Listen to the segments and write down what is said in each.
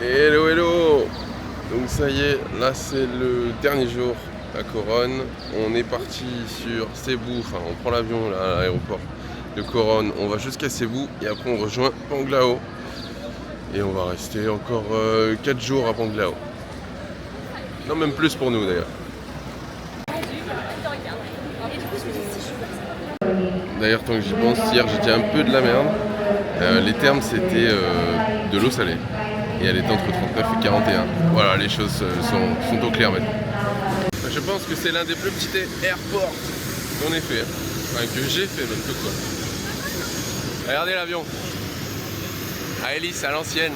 Hello hello. Donc ça y est, là c'est le dernier jour à Coronne. On est parti sur Cebu, enfin on prend l'avion là à l'aéroport de Coronne. On va jusqu'à Cebu et après on rejoint Panglao. Et on va rester encore 4 jours à Panglao. Non, même plus pour nous d'ailleurs. D'ailleurs, tant que j'y pense, hier j'ai dit un peu de la merde. Les termes c'était de l'eau salée. Et elle était entre 39 et 41. Voilà, les choses sont au clair maintenant. Je pense que c'est l'un des plus petits airports qu'on ait fait. Enfin, que j'ai fait même que quoi. Regardez l'avion. À hélice, à l'ancienne.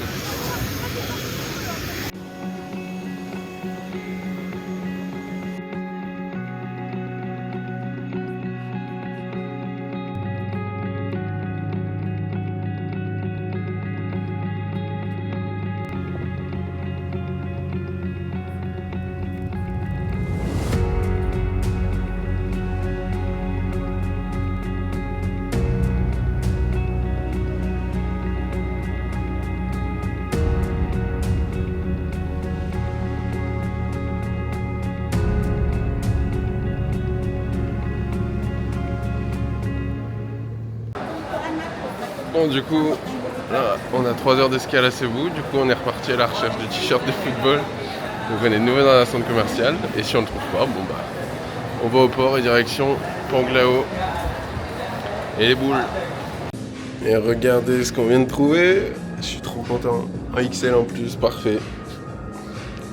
Bon, du coup, là, on a 3 heures d'escale à Cebu. Du coup, on est reparti à la recherche du t-shirt de football. Donc, on est de nouveau dans la centre commerciale. Et si on ne le trouve pas, bon bah, on va au port et direction Panglao. Et les boules. Et regardez ce qu'on vient de trouver. Je suis trop content. Un XL en plus, parfait.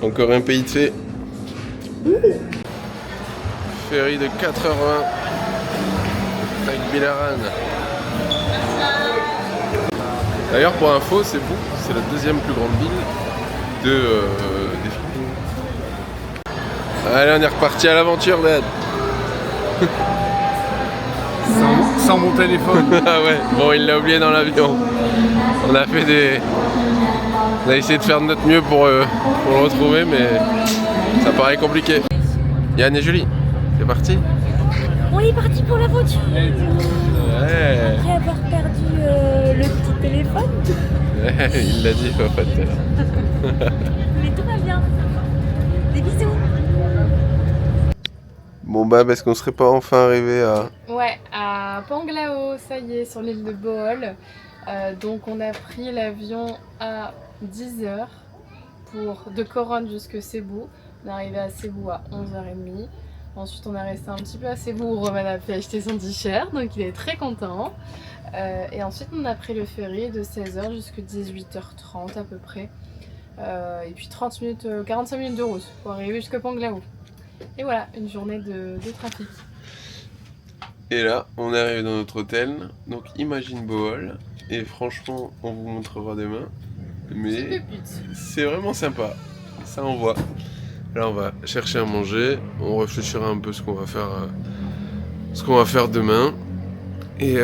Encore un pays de fait. Ferry de 4h20 avec Bilaran. D'ailleurs, pour info, Cebu, c'est la deuxième plus grande ville des Philippines. Allez, on est reparti à l'aventure, Dad. Sans mon téléphone. Ah ouais, bon, il l'a oublié dans l'avion. On a essayé de faire de notre mieux pour le retrouver, mais ça paraît compliqué. Yann et Julie, c'est parti. On est parti pour la voiture. Ouais. Après avoir perdu le petit téléphone. Il l'a dit, papa. Mais tout va bien. Des bisous. Bon bah, est-ce qu'on serait pas enfin arrivé à... Ouais, à Panglao, ça y est, sur l'île de Bohol. Donc on a pris l'avion à 10h de Coronne jusqu'à Cebu. On est arrivé à Cebu à 11h30. Ensuite on est resté un petit peu à Cebu où Roman a pu acheter son t-shirt, donc il est très content. Et ensuite on a pris le ferry de 16h jusqu'à 18h30 à peu près. Et puis 45 minutes de route pour arriver jusqu'à Panglao. Et voilà, une journée de trafic. Et là, on est arrivé dans notre hôtel, donc imagine Bohol, et franchement, on vous montrera demain, mais c'est vraiment sympa, ça on voit. Là, on va chercher à manger, on réfléchira un peu ce qu'on va faire demain, et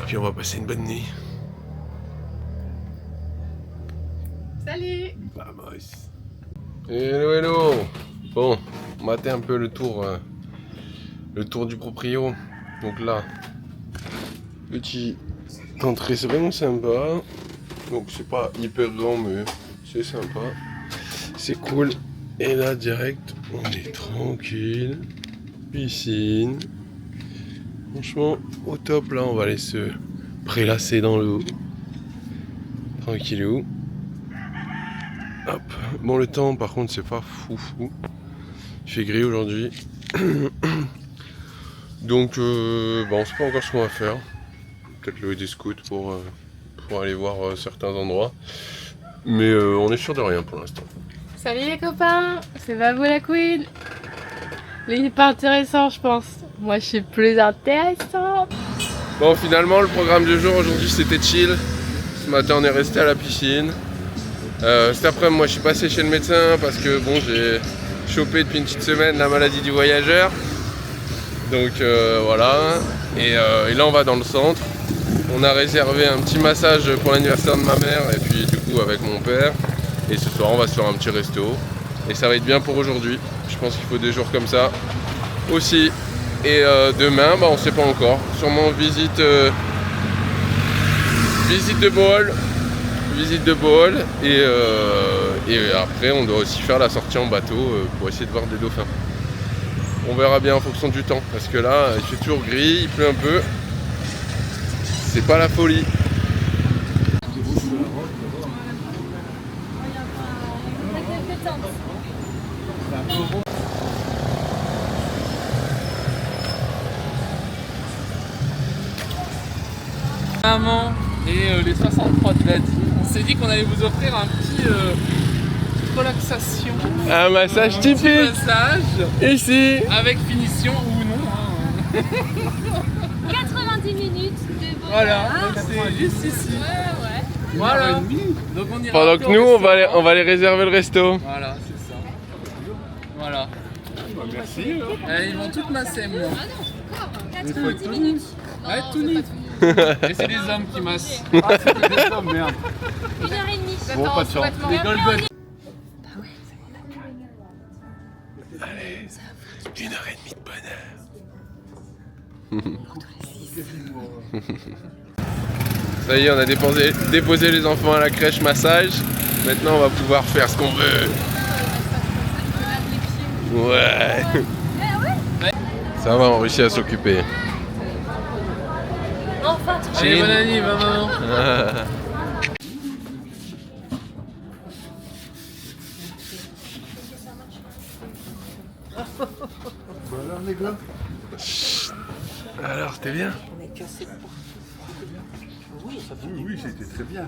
puis on va passer une bonne nuit. Salut! Vamos! Hello, hello! Bon, on matait un peu le tour du proprio. Donc là, petit entrée, c'est vraiment sympa. Donc c'est pas hyper grand, mais c'est sympa. C'est cool. Et là, direct, on est tranquille. Piscine. Franchement, au top, là, on va aller se prélasser dans l'eau. Tranquillou. Hop. Bon, le temps, par contre, c'est pas fou. Il fait gris aujourd'hui. Donc, on sait pas encore ce qu'on va faire. Peut-être louer des scouts pour aller voir certains endroits. Mais on est sûr de rien pour l'instant. Salut les copains, c'est Babou la Queen. Lui il est pas intéressant je pense. Moi je suis plus intéressant. Bon, finalement le programme du jour aujourd'hui c'était chill. Ce matin on est resté à la piscine. Cet après-midi moi je suis passé chez le médecin parce que bon j'ai chopé depuis une petite semaine la maladie du voyageur. Donc voilà. Et là on va dans le centre. On a réservé un petit massage pour l'anniversaire de ma mère et puis du coup avec mon père. Et ce soir on va se faire un petit resto. Et ça va être bien pour aujourd'hui. Je pense qu'il faut des jours comme ça aussi. Et demain, on sait pas encore. Sûrement visite de Bohol. visite de Bohol et après on doit aussi faire la sortie en bateau pour essayer de voir des dauphins. On verra bien en fonction du temps parce que là il fait toujours gris, il pleut un peu. C'est pas la folie. Maman et les 63 de Vladi, on s'est dit qu'on allait vous offrir un petit relaxation. Un massage Petit typique massage ici. avec finition ou non. 90 minutes de beau. Voilà, donc c'est juste ici. Ouais. Voilà. Donc on ira Pendant un que peu au nous on va restaurant. aller réserver le resto. Voilà, c'est ça. Voilà. Merci. Allez, ils vont toutes masser, moi. 90 minutes. Ouais, tout nu. Et c'est les hommes qui massent. Ah, c'était des hommes, merde. 1h30. Bon, pas de chance. Les Golgoth. 1h30 de bonheur. Ça y est, on a déposé les enfants à la crèche massage. Maintenant, on va pouvoir faire ce qu'on veut. Ouais. Ça va, on réussit à s'occuper. Enfin, Allez, bonne année, maman. Voilà, les gars. Alors, t'es bien? Oui, c'était très bien.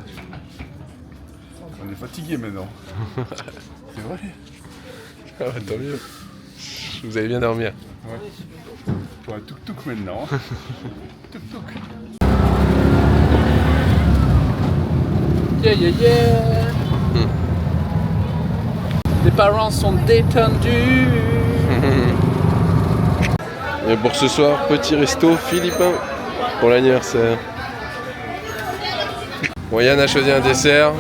On est fatigué maintenant. C'est vrai. Ah bah, tant mieux. Vous allez bien dormir. Ouais. Toi, tuk-tuk maintenant. Tuk-tuk. Yeah, yeah, yeah. Les parents sont détendus. Et pour ce soir, petit resto philippin pour l'anniversaire. Bon, Yann a choisi un dessert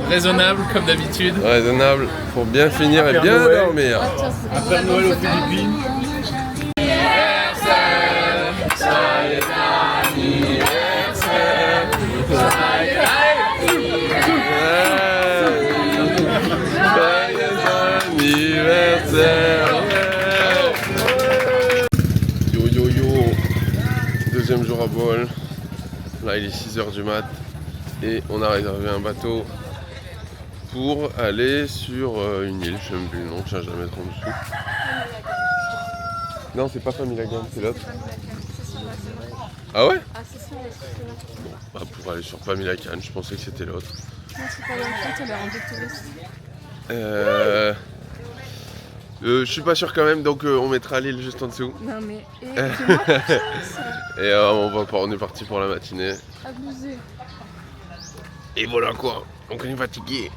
Raisonnable comme d'habitude. raisonnable pour bien finir et Père bien Noël. dormir. Un Père Noël aux Philippines. Anniversaire. Yo yo yo. Deuxième jour à Bohol. Là il est 6h du mat et on a réservé un bateau pour aller sur une île, je sais même plus le nom, je sais jamais trop dessus. Non, c'est pas Famille Lagan, c'est l'autre. Ah ouais? Ah, c'est ça, Bon, bah, pour aller sur Famille Lagan, je pensais que c'était l'autre. Non, c'est pas longtemps, t'as l'air un peu touriste. Je suis pas sûr quand même, donc on mettra l'île juste en dessous. Non, mais fais-moi confiance. Et on est parti pour la matinée. Abusé. Et voilà quoi, donc on est fatigué.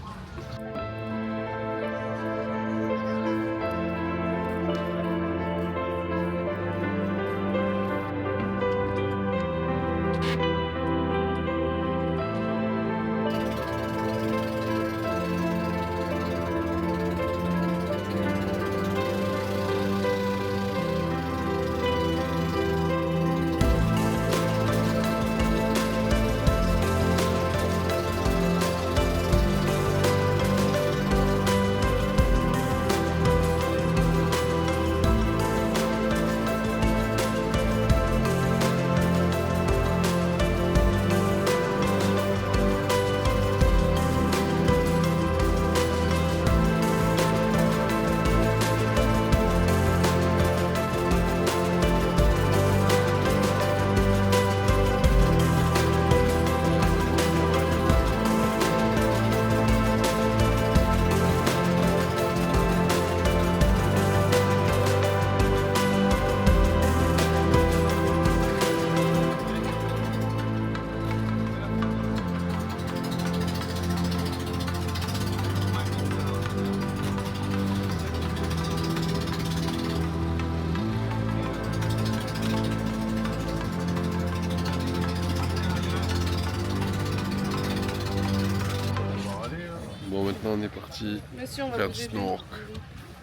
Bon, maintenant on est parti Monsieur, on va faire vous du aider. snork.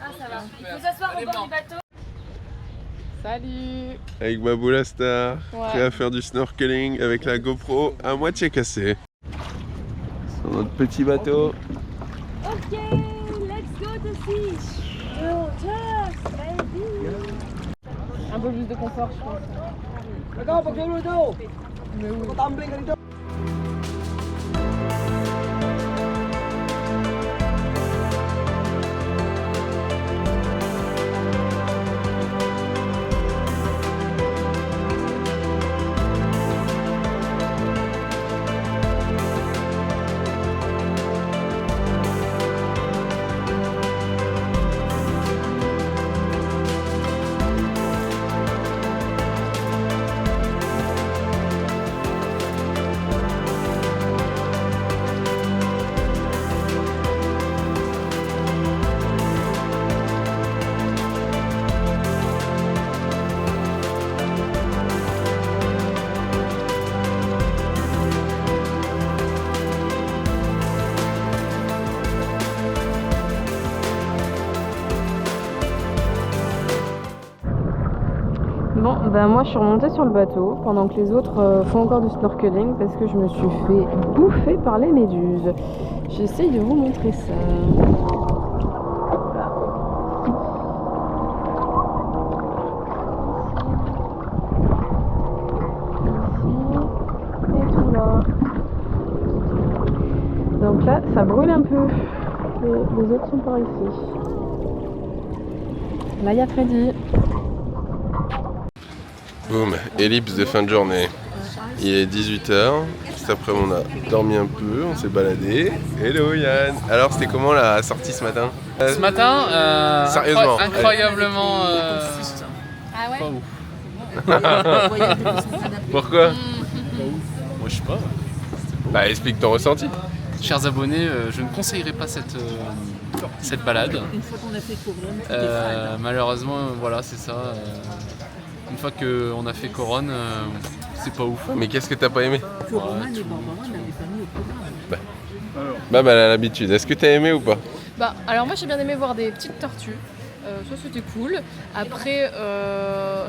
Ah, ça va. Il faut s'asseoir au bord du bateau. Salut. Avec ma boule à star, Ouais. prêt à faire du snorkeling avec la GoPro à moitié cassée. Sur notre petit bateau. Ok, let's go to sea. Oh, just maybe. Un peu plus de confort, je pense. Mais oui. Bon, ben moi je suis remontée sur le bateau pendant que les autres font encore du snorkeling parce que je me suis fait bouffer par les méduses. J'essaye de vous montrer ça. Voilà. Ici et tout là. Donc là, ça brûle un peu. Et les autres sont par ici. Là, il y a Freddy. Boum, ellipse de fin de journée. Il est 18h. Cet après on a dormi un peu, on s'est baladé. Hello Yann. Alors c'était comment la sortie ce matin? Ce matin, Sérieusement, incroyablement Ah ouais? pas ouf. Pourquoi? Moi je sais pas. Bah explique ton ressenti. Chers abonnés, je ne conseillerais pas cette balade. Une fois qu'on a fait Couronne, Malheureusement, voilà, c'est ça. Une fois qu'on a fait Couronne, c'est pas ouf. Mais qu'est-ce que t'as pas aimé? Couronne et Barbara n'avaient pas mis au programme. Bah elle a l'habitude. Est-ce que t'as aimé ou pas? Bah, alors moi j'ai bien aimé voir des petites tortues, ça c'était cool. Après,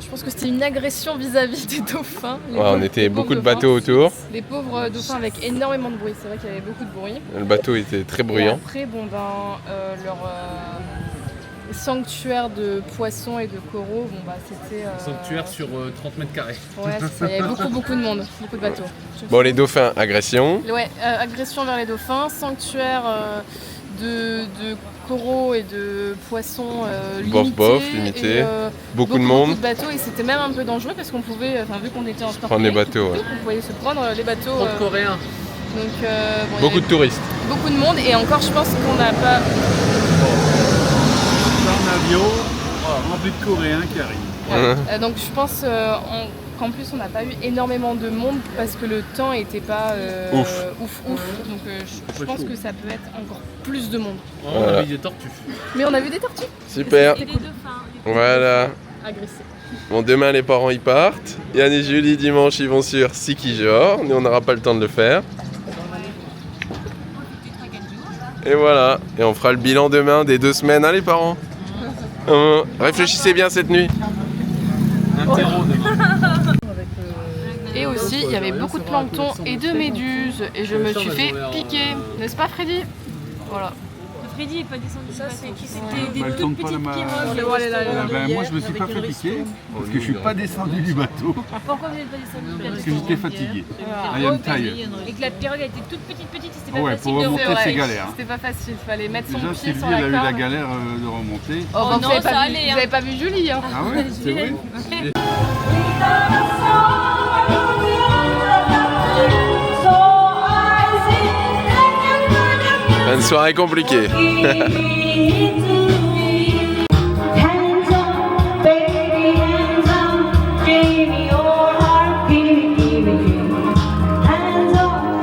je pense que c'était une agression vis-à-vis des dauphins. Ouais, on était beaucoup de bateaux autour. Les pauvres dauphins avec énormément de bruit, c'est vrai qu'il y avait beaucoup de bruit. Le bateau était très Et bruyant. après, bon ben, leur sanctuaire de poissons et de coraux, bon bah c'était... Sanctuaire sur 30 mètres carrés. Ouais, c'est ça, il y avait beaucoup de monde, beaucoup de bateaux. Bon les dauphins, agression. Ouais, agression vers les dauphins, sanctuaire de coraux et de poissons limité. et, Beaucoup de monde. Beaucoup de bateaux et c'était même un peu dangereux parce qu'on pouvait, enfin vu qu'on était en snorkeling, Prendre les bateaux, ouais. on pouvait se prendre les bateaux. Contre coréen. Donc, bon, il y Beaucoup avait de touristes. beaucoup de monde et encore je pense qu'on n'a pas... Un avion rempli de Coréens qui arrivent. Ouais. Donc je pense qu'en plus on n'a pas eu énormément de monde parce que le temps n'était pas Ouf. Donc je pense que ça peut être encore plus de monde. On a vu des tortues. Mais on a vu des tortues Super. Et des dauphins. Voilà. agressées. Bon, demain les parents ils partent. Yann et Julie dimanche ils vont sur Sikijor. Nous on n'aura pas le temps de le faire. Et voilà. Et on fera le bilan demain des 2 semaines, hein les parents? Réfléchissez bien cette nuit. Et aussi il y avait beaucoup de plancton et de méduses et je me suis fait piquer, n'est-ce pas Freddy? Voilà. Freddy n'est pas descendu du bateau. C'était des Elle toutes tourne pas petites de ma- pirogues. Ben, moi je me suis pas fait piquer parce que je suis pas descendu du bateau Pourquoi vous n'êtes pas descendu du parce bateau? que j'étais fatigué. I am tired. Et que la pirogue a été toute petite et c'était pas Ouais, facile pour de remonter remonter. c'est galère. C'était pas facile, il fallait mettre son Déjà pied Sylvie sur elle a la eu la corde. galère de remonter. Oh, bah, non, vous avez ça pas vu, allait, vous hein. avez pas vu Julie hein. Ah ouais, c'est vrai. Une soirée compliquée.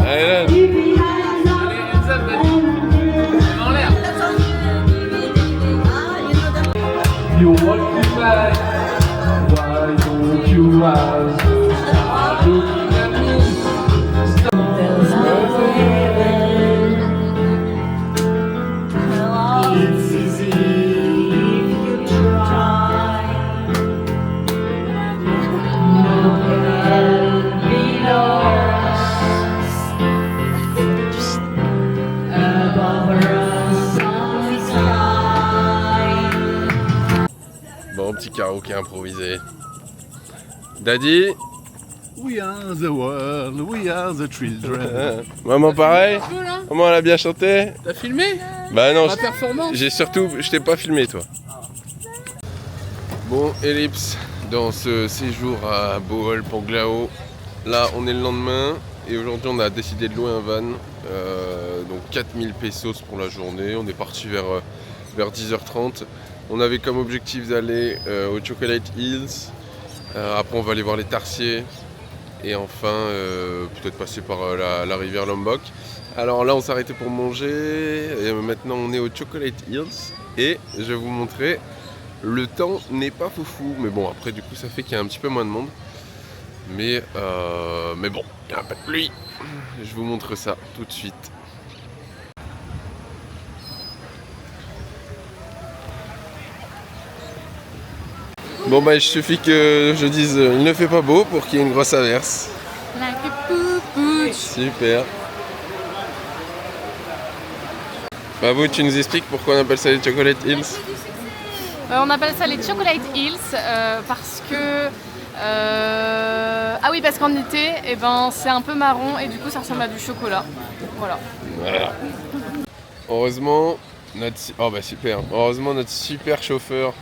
Allez, là. En l'air. You want to back? Why don't you ask? Stop looking at me. There's no heaven. It's easy. petit karaoké improvisé. Daddy? We are the world, we are the children. Maman pareil? Maman elle a bien chanté? T'as filmé Bah non, la performance? je t'ai pas filmé toi. Bon, ellipse dans ce séjour à Bohol, Panglao. Là on est le lendemain et aujourd'hui on a décidé de louer un van. Donc 4000 pesos pour la journée. On est parti vers 10h30. On avait comme objectif d'aller au Chocolate Hills. Après on va aller voir les Tarsiers. Et enfin peut-être passer par la rivière Lombok. Alors là on s'est arrêté pour manger. Et maintenant on est au Chocolate Hills. Et je vais vous montrer. Le temps n'est pas foufou. Mais bon après du coup ça fait qu'il y a un petit peu moins de monde. Mais bon, il n'y a pas de pluie. Je vous montre ça tout de suite. Bon bah il suffit que je dise il ne fait pas beau pour qu'il y ait une grosse averse. Like a poo-pooch. Super. Babou, tu nous expliques pourquoi on appelle ça les Chocolate Hills? On appelle ça les Chocolate Hills parce que... Ah oui, parce qu'en été, eh ben, c'est un peu marron et du coup ça ressemble à du chocolat. Voilà. Heureusement, notre super chauffeur.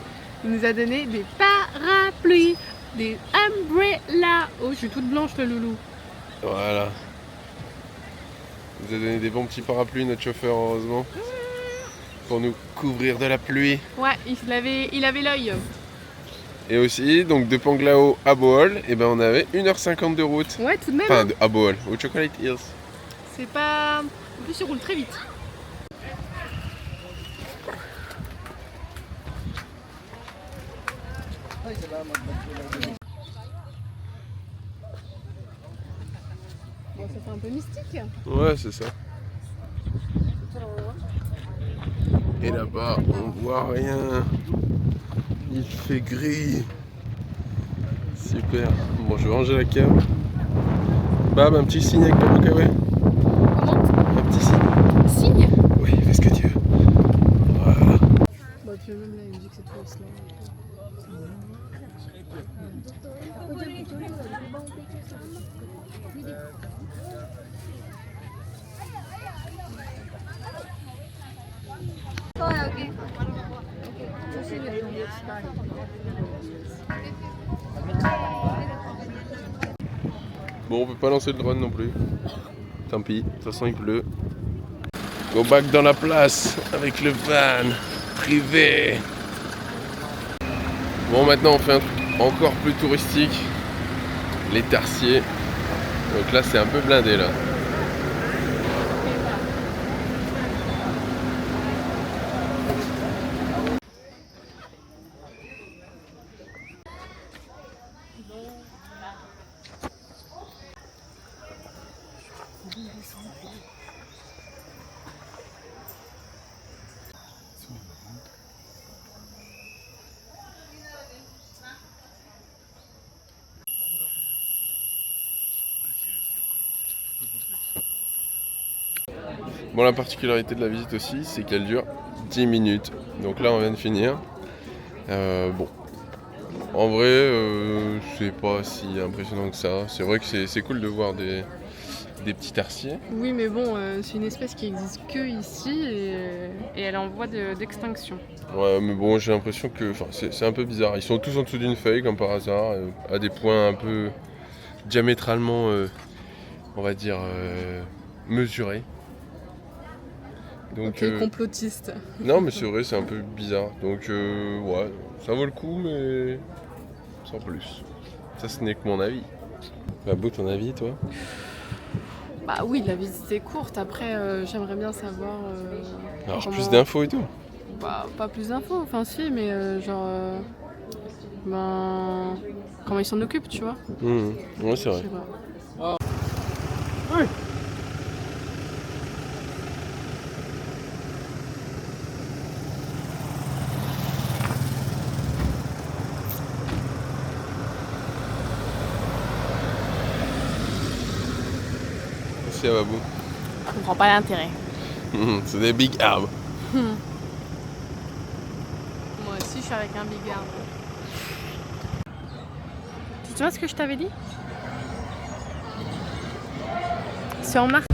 Il nous a donné des parapluies, des umbrellas. Oh, je suis toute blanche, le loulou. Voilà. Il nous a donné des bons petits parapluies, notre chauffeur, heureusement. Pour nous couvrir de la pluie. Ouais, il avait l'œil. Et aussi, donc de Panglao à Bohol, et ben on avait 1h50 de route. Ouais, tout de même. Enfin, à Bohol, au Chocolate Hills. C'est pas... En plus, il roule très vite. Bon, ça fait un peu mystique. Ouais, c'est ça. Et là-bas, on voit rien. Il fait gris. Super. Bon, je vais ranger la cave. Bab, un petit signe avec le Rocaoué. Comment? Un petit signe. Signe? Oui, fais ce que tu veux. Voilà. Bah, tu vois, même là, il me dit que c'est trop slow. Bon, on peut pas lancer le drone non plus. Tant pis, de toute façon il pleut. Go back dans la place avec le van privé. Bon, maintenant on fait un truc encore plus touristique. Les Tarsiers. Donc là c'est un peu blindé là. Bon, la particularité de la visite aussi, c'est qu'elle dure 10 minutes. Donc là, on vient de finir. Bon, en vrai, c'est pas si impressionnant que ça. C'est vrai que c'est cool de voir des petits tarsiers. Oui, mais bon, c'est une espèce qui existe que ici et elle est en voie d'extinction. Ouais, mais bon, j'ai l'impression que c'est un peu bizarre. Ils sont tous en dessous d'une feuille, comme par hasard, à des points un peu diamétralement, on va dire, mesurés. Donc, Ok, complotiste. non, mais c'est vrai, c'est un peu bizarre. Donc, ouais, ça vaut le coup, mais sans plus. Ça, ce n'est que mon avis. Babou, ton avis, toi? Bah oui, la visite est courte. Après, j'aimerais bien savoir. Alors, comment- plus d'infos et tout. Bah, pas plus d'infos, enfin si, mais genre. Ben. Comment ils s'en occupent, tu vois? Ouais, c'est Je vrai. sais pas. Merci à Babou. Je comprends pas l'intérêt. C'est des big arbres. Moi aussi, je suis avec un big arbre. Tu vois ce que je t'avais dit? C'est en mars.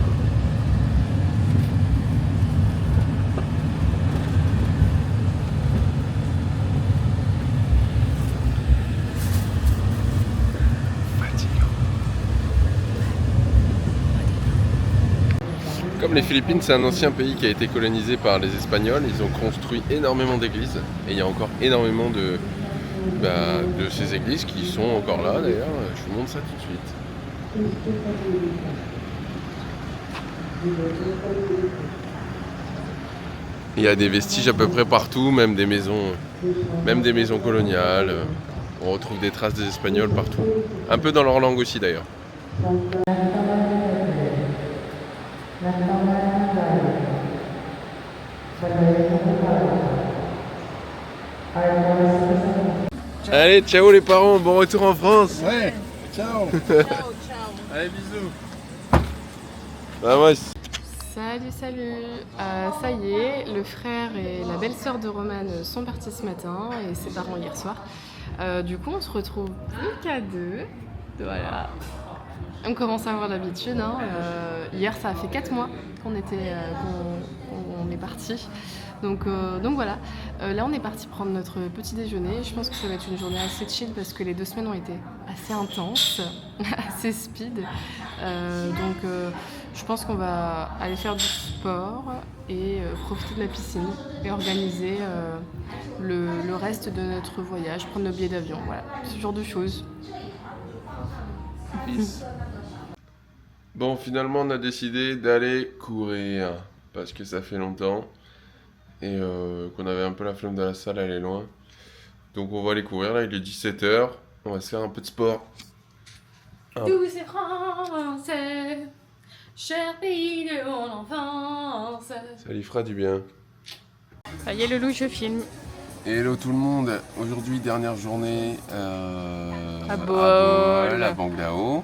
Comme les Philippines, c'est un ancien pays qui a été colonisé par les Espagnols, ils ont construit énormément d'églises et il y a encore énormément de ces églises qui sont encore là d'ailleurs. Je vous montre ça tout de suite. Il y a des vestiges à peu près partout, même des maisons coloniales. On retrouve des traces des Espagnols partout. Un peu dans leur langue aussi d'ailleurs. Allez, ciao les parents, bon retour en France. Ouais, ciao. Allez, bisous. Vamos. Salut, salut. Ça y est, le frère et la belle-sœur de Romane sont partis ce matin et ses parents hier soir. Du coup, on se retrouve plus qu'à deux. Voilà. On commence à avoir l'habitude. Hein. Hier, ça a fait 4 mois qu'on est partis. Donc voilà. Là, on est parti prendre notre petit déjeuner. Je pense que ça va être une journée assez chill parce que les 2 semaines ont été assez intenses, assez speed. Je pense qu'on va aller faire du sport et profiter de la piscine et organiser le reste de notre voyage, prendre nos billets d'avion. Voilà, ce genre de choses. Peace. Bon, finalement, on a décidé d'aller courir parce que ça fait longtemps et qu'on avait un peu la flemme de la salle, elle est loin. Donc, on va aller courir. Là, il est 17h. On va se faire un peu de sport. Tous ces Français, cher pays de mon enfance. Ça lui fera du bien. Ça y est, Loulou, je filme. Hello tout le monde. Aujourd'hui, dernière journée à Bohol, à Banglao.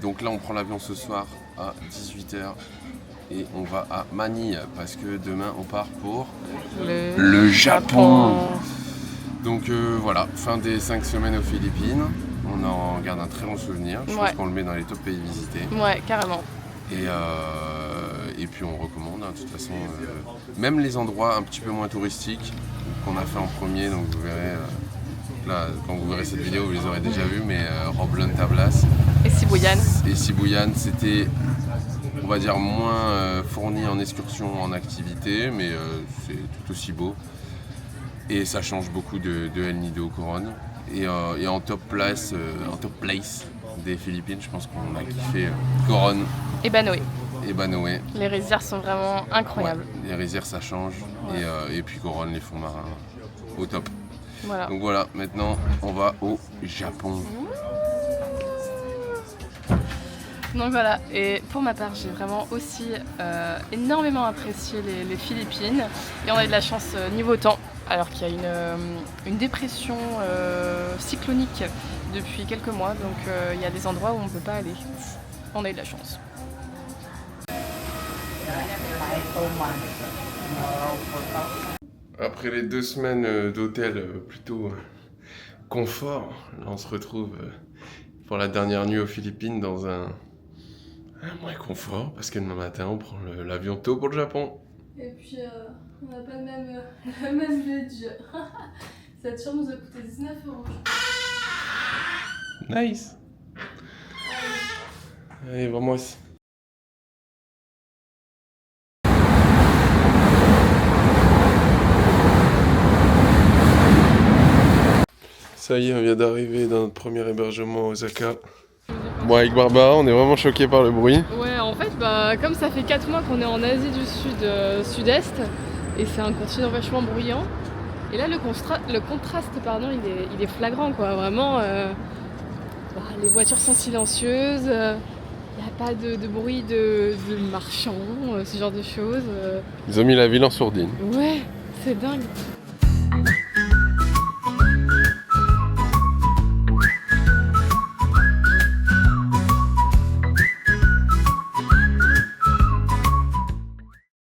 Donc là, on prend l'avion ce soir à 18h et on va à Manille parce que demain, on part pour le Japon. Donc voilà, fin des 5 semaines aux Philippines. On en garde un très bon souvenir. Je pense qu'on le met dans les top pays visités. Ouais, carrément. Et puis on recommande, hein, de toute façon, même les endroits un petit peu moins touristiques qu'on a fait en premier. Donc vous verrez, là, quand vous verrez cette vidéo, vous les aurez déjà vus, mais Roblon, Tablas et Sibuyan, c'était, on va dire, moins fourni en excursion, en activité, mais c'est tout aussi beau. Et ça change beaucoup de El Nido, Coron. Et en top place des Philippines, je pense qu'on a kiffé Coron et Banoé. Les rizières sont vraiment incroyables. Ouais, les rizières, ça change. Ouais. Et puis Coron, les fonds marins, au top. Voilà. Donc voilà, maintenant on va au Japon. Donc voilà, et pour ma part, j'ai vraiment aussi énormément apprécié les Philippines. Et on a eu de la chance niveau temps, alors qu'il y a une dépression cyclonique depuis quelques mois. Donc il y a des endroits où on ne peut pas aller. On a eu de la chance. Après les 2 semaines d'hôtel plutôt confort, là on se retrouve pour la dernière nuit aux Philippines dans un moins confort parce que demain matin on prend l'avion tôt pour le Japon. Et puis on n'a pas le même budget. Cette chambre nous a coûté 19 €. Nice. Allez, vamos. Ça y est, on vient d'arriver dans notre premier hébergement à Osaka. Bon, avec Barbara, on est vraiment choqués par le bruit. Ouais, en fait, comme ça fait 4 mois qu'on est en Asie du Sud-Est, et c'est un continent vachement bruyant, et là le contraste, il est flagrant, quoi. Vraiment, les voitures sont silencieuses, il n'y a pas de bruit de marchands, ce genre de choses. Ils ont mis la ville en sourdine. Ouais, c'est dingue.